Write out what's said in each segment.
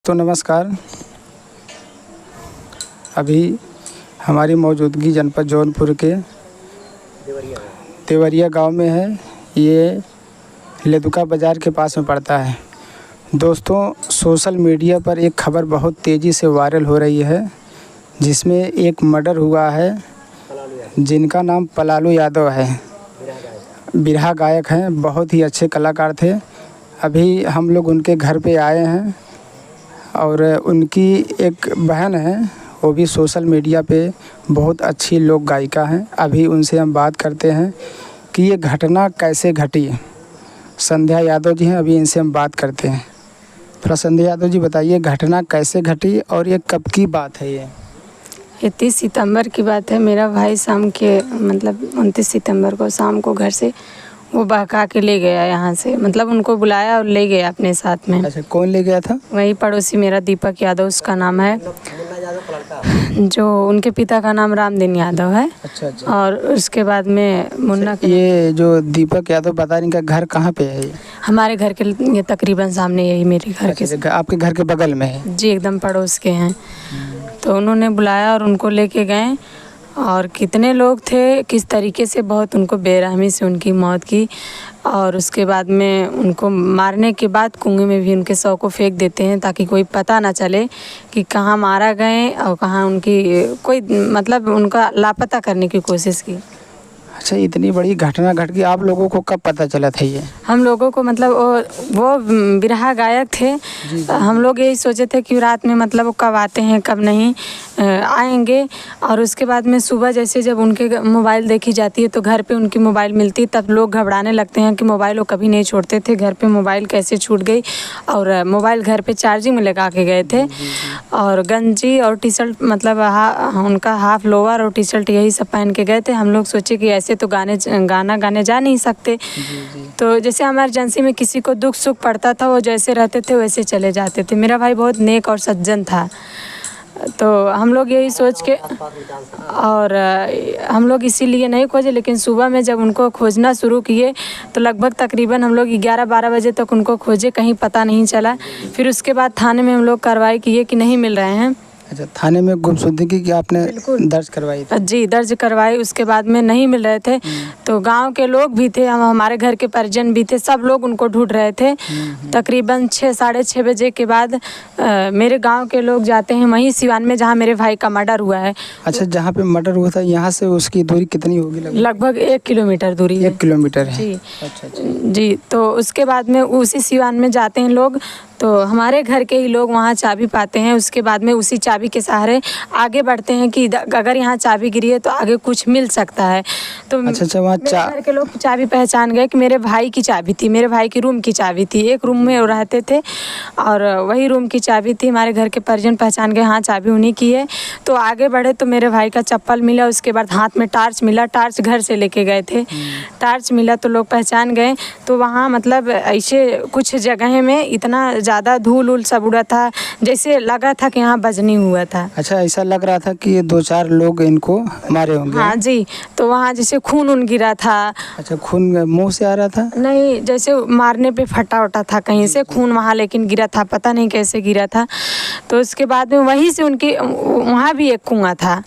तो नमस्कार। अभी हमारी मौजूदगी जनपद जौनपुर के देवरिया गांव में है। ये लेदुका बाज़ार के पास में पड़ता है। दोस्तों, सोशल मीडिया पर एक खबर बहुत तेज़ी से वायरल हो रही है, जिसमें एक मर्डर हुआ है जिनका नाम पलालू यादव है। बिरहा गायक हैं, बहुत ही अच्छे कलाकार थे। अभी हम लोग उनके घर पे आए हैं और उनकी एक बहन है, वो भी सोशल मीडिया पे बहुत अच्छी लोक गायिका हैं। अभी उनसे हम बात करते हैं कि ये घटना कैसे घटी। संध्या यादव जी हैं, अभी इनसे हम बात करते हैं। थोड़ा संध्या यादव जी बताइए, घटना कैसे घटी और ये कब की बात है? ये 30 सितंबर की बात है। मेरा भाई शाम के 29 सितंबर को शाम को घर से वो बहका के ले गया यहाँ से, उनको बुलाया और ले गया अपने साथ में। अच्छा, कौन ले गया था? वही पड़ोसी मेरा दीपक यादव उसका नाम है, जो उनके पिता का नाम रामदीन यादव है। अच्छा। और उसके बाद में मुन्ना के ये जो दीपक यादव बता रही, इनका घर कहाँ पे है? हमारे घर के ये तकरीबन सामने, यही मेरे घर के आपके घर के बगल में है? जी, एकदम पड़ोस के हैं। तो उन्होंने बुलाया और उनको लेके गए। और कितने लोग थे, किस तरीके से बहुत उनको बेरहमी से उनकी मौत की। और उसके बाद में उनको मारने के बाद कुएं में भी उनके शव को फेंक देते हैं, ताकि कोई पता ना चले कि कहाँ मारा गए और कहाँ उनकी कोई उनका लापता करने की कोशिश की। अच्छा, इतनी बड़ी घटना घट गई, आप लोगों को कब पता चला था ये? हम लोगों को वो बिरहा गायक थे। हम लोग यही सोचे थे कि रात में वो कब आते हैं कब नहीं आएंगे। और उसके बाद में सुबह जैसे जब उनके मोबाइल देखी जाती है तो घर पे उनकी मोबाइल मिलती, तब लोग घबराने लगते हैं कि मोबाइल वो कभी नहीं छोड़ते थे। घर पे मोबाइल कैसे छूट गई, और मोबाइल घर पे चार्जिंग में लगा के गए थे। और गंजी और टी शर्ट उनका हाफ लोअर और टी शर्ट यही सब पहन के गए थे। हम लोग सोचे कि ऐसे तो गाना गाने जा नहीं सकते। तो जैसे इमरजेंसी में किसी को दुख सुख पड़ता था, वो जैसे रहते थे वैसे चले जाते थे। मेरा भाई बहुत नेक और सज्जन था। तो हम लोग यही सोच के, और हम लोग इसीलिए नहीं खोजे। लेकिन सुबह में जब उनको खोजना शुरू किए तो लगभग तकरीबन हम लोग 11-12 बजे तक उनको खोजे, कहीं पता नहीं चला। फिर उसके बाद थाने में हम लोग कार्रवाई किए कि नहीं मिल रहे हैं। अच्छा, थाने में गुमशुदगी की आपने दर्ज करवाई थी? जी, दर्ज करवाई। उसके बाद में नहीं मिल रहे थे, तो गांव के लोग भी थे, हमारे घर के परिजन भी थे, सब लोग उनको ढूंढ रहे थे। तकरीबन 6-6:30 बजे के बाद मेरे गांव के लोग जाते हैं वहीं सिवान में, जहां मेरे भाई का मर्डर हुआ है। अच्छा, जहां पे मर्डर हुआ था यहाँ से उसकी दूरी कितनी होगी? लगभग 1 किलोमीटर दूरी है। 1 किलोमीटर है जी। अच्छा। जी, तो उसके बाद में उसी सिवान में जाते हैं लोग, तो हमारे घर के ही लोग वहाँ चाबी पाते हैं। उसके बाद में उसी चाबी के सहारे आगे बढ़ते हैं कि अगर यहाँ चाबी गिरी है तो आगे कुछ मिल सकता है। तो अच्छा, वहाँ घर के लोग चाबी पहचान गए कि मेरे भाई की चाबी थी, मेरे भाई की रूम की चाबी थी। एक रूम में वो रहते थे और वही रूम की चाबी थी। हमारे घर के परिजन पहचान गए, हाँ चाबी उन्हीं की है। तो आगे बढ़े तो मेरे भाई का चप्पल मिला, उसके बाद हाथ में टार्च मिला। टार्च घर से लेके गए थे। टार्च मिला तो लोग पहचान गए। तो वहाँ ऐसे कुछ जगह में इतना ज़्यादा धूल उल सब उड़ा था, जैसे लगा था कि यहाँ बजनी हुआ था। अच्छा, ऐसा लग रहा था कि ये 2-4 लोग इनको मारे होंगे? हाँ जी। तो वहाँ जैसे खून उन गिरा था। अच्छा, खून मुंह से आ रहा था? नहीं, जैसे मारने पे फटा उटा था कहीं से खून वहाँ, लेकिन गिरा था, पता नहीं कैसे गिरा था। तो उसके बाद में वहीं से उनकी वहाँ भी एक कुआं था,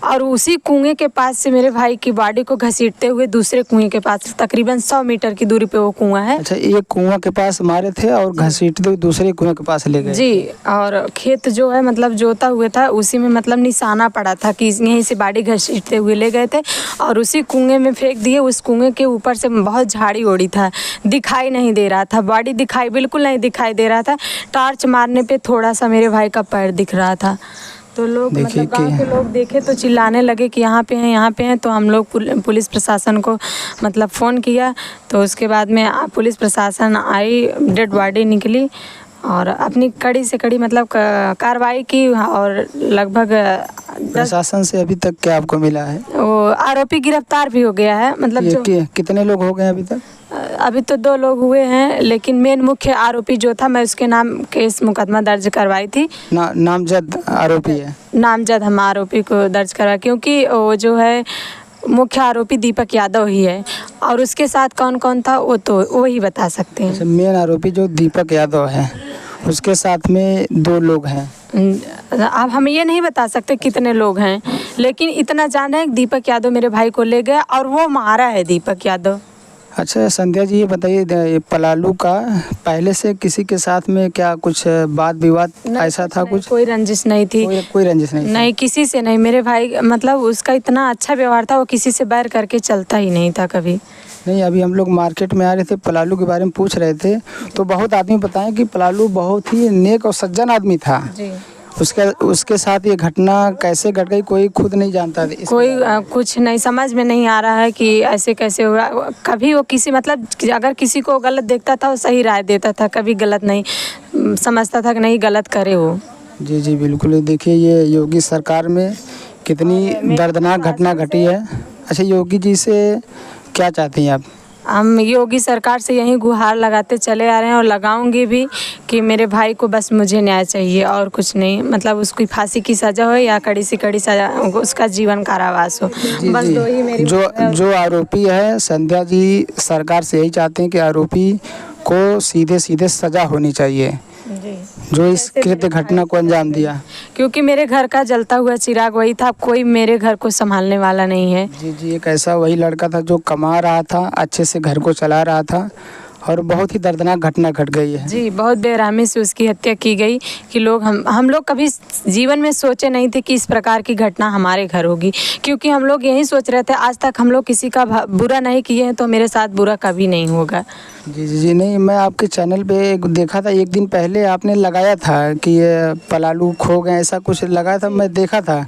और उसी कुएं के पास से मेरे भाई की बॉडी को घसीटते हुए दूसरे कुएं के पास, तकरीबन 100 मीटर की दूरी पे वो कुआं है। अच्छा, एक कुआं के पास मारे थे और घसीटते हुए दूसरे कुएं के पास ले गए? जी। और खेत जो है जोता हुआ था, उसी में निशाना पड़ा था कि यहीं से बॉडी घसीटते हुए ले गए थे और उसी कुएं में फेंक दिए। उस कुएं के ऊपर से बहुत झाड़ी ओढ़ी था, दिखाई नहीं दे रहा था, बॉडी बिल्कुल नहीं दिखाई दे रहा था। टॉर्च मारने पे थोड़ा सा मेरे भाई का पैर दिख रहा था। तो लोग गाँव के लोग देखे तो चिल्लाने लगे कि यहाँ पे हैं, यहाँ पे हैं। तो हम लोग पुलिस प्रशासन को फ़ोन किया। तो उसके बाद में पुलिस प्रशासन आई, डेड बॉडी निकली और अपनी कड़ी से कड़ी कार्रवाई की। और लगभग प्रशासन से अभी तक क्या आपको मिला है? वो आरोपी गिरफ्तार भी हो गया है। कितने लोग हो गए अभी तक? अभी तो 2 लोग हुए हैं, लेकिन मेन मुख्य आरोपी जो था, मैं उसके नाम केस मुकदमा दर्ज करवाई थी। नामजद आरोपी है? नामजद हम आरोपी को दर्ज करवा, क्योंकि वो जो है मुख्य आरोपी दीपक यादव ही है, और उसके साथ कौन कौन था वो तो वही बता सकते हैं। मेन आरोपी जो दीपक यादव है उसके साथ में 2 लोग हैं। अब हम ये नहीं बता सकते कितने लोग हैं, लेकिन इतना जाना है कि दीपक यादव मेरे भाई को ले गया और वो मारा है दीपक यादव। अच्छा संध्या जी, ये बताइए ये पलालू का पहले से किसी के साथ में क्या कुछ वाद विवाद ऐसा था? कुछ कोई रंजिश नहीं थी। कोई रंजिश नहीं थी? नहीं, किसी से नहीं। मेरे भाई मतलब उसका इतना अच्छा व्यवहार था, वो किसी से बैर करके चलता ही नहीं था कभी। नहीं, अभी हम लोग मार्केट में आ रहे थे, पलालू के बारे में पूछ रहे थे तो बहुत आदमी बताएं कि पलालू बहुत ही नेक और सज्जन आदमी था जी। उसके साथ ये घटना कैसे घट गई कोई खुद नहीं जानता था। कोई कुछ नहीं समझ में नहीं आ रहा है कि ऐसे कैसे हुआ। कभी वो किसी मतलब अगर किसी को गलत देखता था वो सही राय देता था, कभी गलत नहीं समझता था कि नहीं गलत करे वो। जी जी बिल्कुल। देखिए ये योगी सरकार में कितनी दर्दनाक घटना घटी है। अच्छा, योगी जी से क्या चाहती हैं आप? हम योगी सरकार से यही गुहार लगाते चले आ रहे हैं और लगाऊंगी भी कि मेरे भाई को बस मुझे न्याय चाहिए और कुछ नहीं। मतलब उसकी फांसी की सज़ा हो या कड़ी से कड़ी सज़ा, उसका जीवन कारावास हो। बस 2 ही मेरी जो आरोपी है, संध्या जी सरकार से यही चाहते हैं कि आरोपी को सीधे सीधे सज़ा होनी चाहिए जो इस कृत्य घटना को अंजाम दिया। क्योंकि मेरे घर का जलता हुआ चिराग वही था, कोई मेरे घर को संभालने वाला नहीं है। जी जी, एक ऐसा वही लड़का था जो कमा रहा था, अच्छे से घर को चला रहा था और बहुत ही दर्दनाक घटना घट गई है। जी, बहुत बेरहमी से उसकी हत्या की गई कि लोग हम लोग कभी जीवन में सोचे नहीं थे कि इस प्रकार की घटना हमारे घर होगी। क्योंकि हम लोग यही सोच रहे थे आज तक हम लोग किसी का बुरा नहीं किए हैं तो मेरे साथ बुरा कभी नहीं होगा। जी जी जी। नहीं, मैं आपके चैनल पे देखा था, एक दिन पहले आपने लगाया था कि ये पलालू खो गए, ऐसा कुछ लगाया था, मैं देखा था।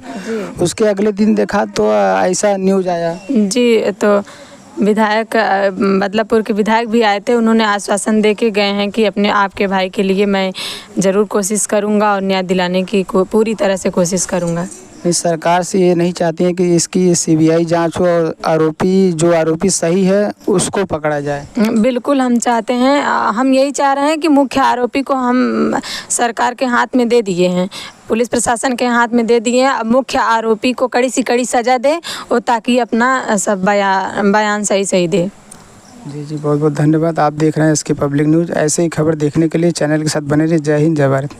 उसके अगले दिन देखा तो ऐसा न्यूज़ आया। जी, तो विधायक बदलापुर के विधायक भी आए थे, उन्होंने आश्वासन दे के गए हैं कि अपने आपके भाई के लिए मैं ज़रूर कोशिश करूंगा और न्याय दिलाने की पूरी तरह से कोशिश करूंगा। इस सरकार से ये नहीं चाहती है कि इसकी सीबीआई जांच हो और आरोपी सही है उसको पकड़ा जाए? बिल्कुल हम चाहते हैं, हम यही चाह रहे हैं कि मुख्य आरोपी को हम सरकार के हाथ में दे दिए हैं, पुलिस प्रशासन के हाथ में दे दिए हैं। अब मुख्य आरोपी को कड़ी से कड़ी सज़ा दे और ताकि अपना सब बयान सही दे। जी जी, बहुत बहुत धन्यवाद। आप देख रहे हैं इसके पब्लिक न्यूज़। ऐसे ही खबर देखने के लिए चैनल के साथ बने रहिए। जय हिंद, जय भारत।